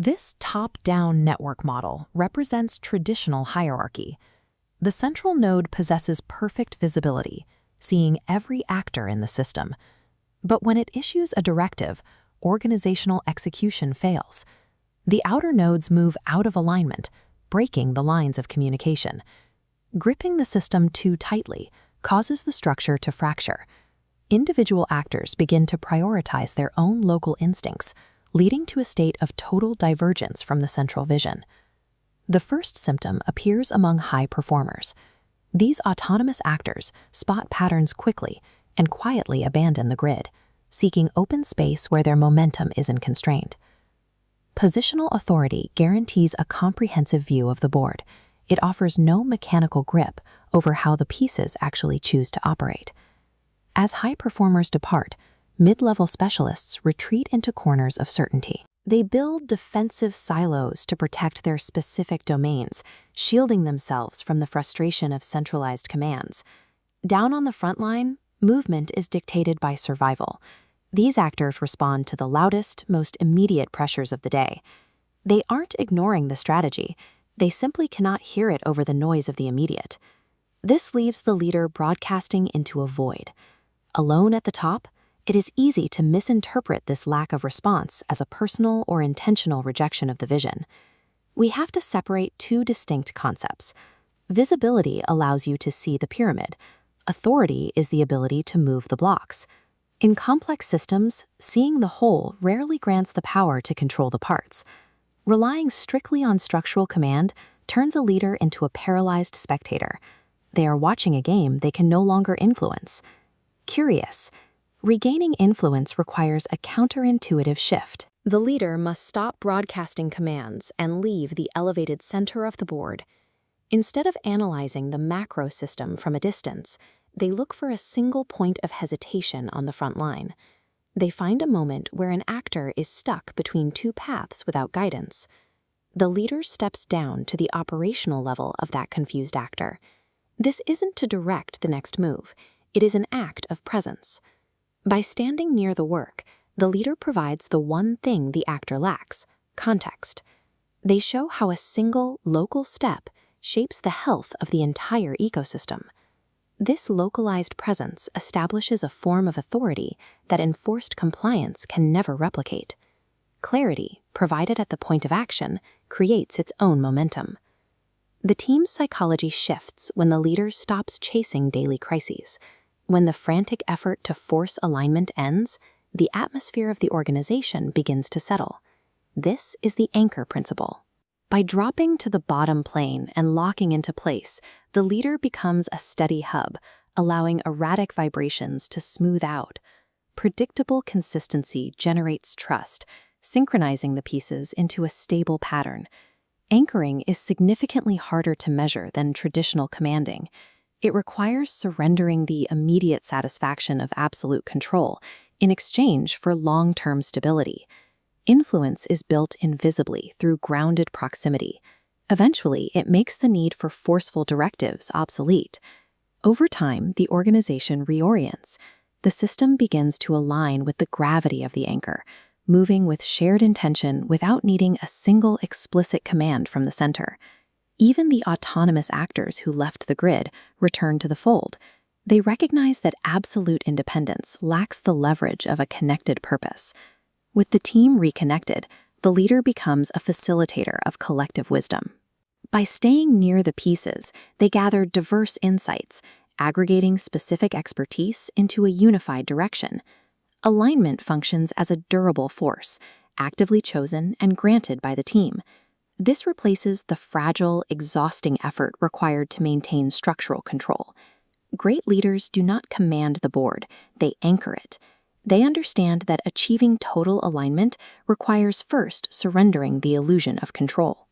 This top-down network model represents traditional hierarchy. The central node possesses perfect visibility, seeing every actor in the system. But when it issues a directive, organizational execution fails. The outer nodes move out of alignment, breaking the lines of communication. Gripping the system too tightly causes the structure to fracture. Individual actors begin to prioritize their own local instincts, leading to a state of total divergence from the central vision. The first symptom appears among high performers. These autonomous actors spot patterns quickly and quietly abandon the grid, seeking open space where their momentum isn't constrained. Positional authority guarantees a comprehensive view of the board. It offers no mechanical grip over how the pieces actually choose to operate. As high performers depart, mid-level specialists retreat into corners of certainty. They build defensive silos to protect their specific domains, shielding themselves from the frustration of centralized commands. Down on the front line, movement is dictated by survival. These actors respond to the loudest, most immediate pressures of the day. They aren't ignoring the strategy. They simply cannot hear it over the noise of the immediate. This leaves the leader broadcasting into a void. Alone at the top, it is easy to misinterpret this lack of response as a personal or intentional rejection of the vision. We have to separate two distinct concepts. Visibility allows you to see the pyramid. Authority is the ability to move the blocks. In complex systems, seeing the whole rarely grants the power to control the parts. Relying strictly on structural command turns a leader into a paralyzed spectator. They are watching a game they can no longer influence. Curious. Regaining influence requires a counterintuitive shift. The leader must stop broadcasting commands and leave the elevated center of the board. Instead of analyzing the macro system from a distance, they look for a single point of hesitation on the front line. They find a moment where an actor is stuck between two paths without guidance. The leader steps down to the operational level of that confused actor. This isn't to direct the next move. It is an act of presence. By standing near the work, the leader provides the one thing the actor lacks: context. They show how a single, local step shapes the health of the entire ecosystem. This localized presence establishes a form of authority that enforced compliance can never replicate. Clarity, provided at the point of action, creates its own momentum. The team's psychology shifts when the leader stops chasing daily crises. When the frantic effort to force alignment ends, the atmosphere of the organization begins to settle. This is the anchor principle. By dropping to the bottom plane and locking into place, the leader becomes a steady hub, allowing erratic vibrations to smooth out. Predictable consistency generates trust, synchronizing the pieces into a stable pattern. Anchoring is significantly harder to measure than traditional commanding. It requires surrendering the immediate satisfaction of absolute control in exchange for long-term stability. Influence is built invisibly through grounded proximity. Eventually, it makes the need for forceful directives obsolete. Over time, the organization reorients. The system begins to align with the gravity of the anchor, moving with shared intention without needing a single explicit command from the center. Even the autonomous actors who left the grid return to the fold. They recognize that absolute independence lacks the leverage of a connected purpose. With the team reconnected, the leader becomes a facilitator of collective wisdom. By staying near the pieces, they gather diverse insights, aggregating specific expertise into a unified direction. Alignment functions as a durable force, actively chosen and granted by the team. This replaces the fragile, exhausting effort required to maintain structural control. Great leaders do not command the board, they anchor it. They understand that achieving total alignment requires first surrendering the illusion of control.